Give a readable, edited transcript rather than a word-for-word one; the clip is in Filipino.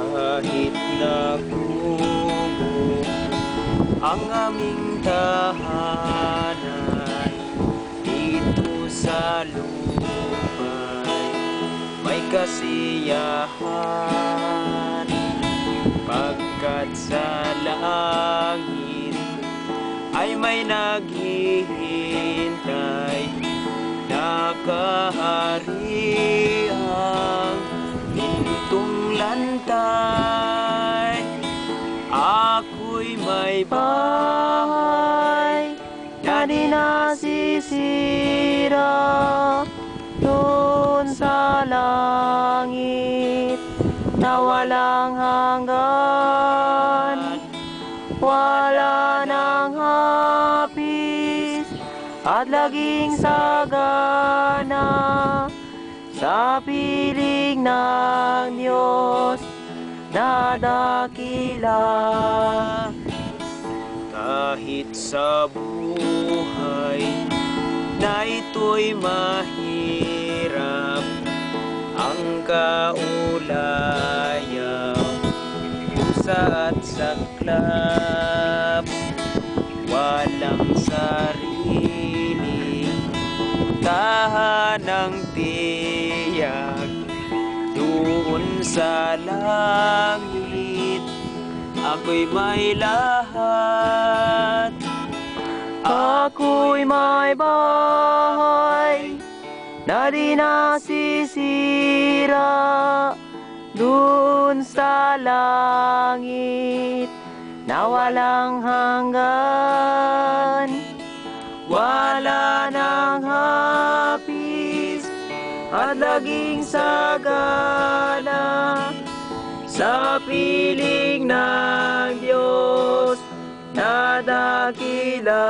Kahit nagugo ang aming tahanan, dito sa lupa'y may kasiyahan. Pagkat sa langit ay may naghihintay na kahariang gintong lantay. Ako'y may bahay na di nasisira doon sa langit na walang hanggan. Wala nang hapis at laging sagana sa piling ng Diyos na dakila. Kahit sa buhay na ito'y mahirap, ang kaulayaw, pusa at saklap, walang sarili, tahanang tiyak doon sa langit. Ako'y may lahat, ako'y may bahay na di nasisira doon sa langit na walang hanggan. Wala nang hapis at laging sagana sa piling ng Diyos na dakila.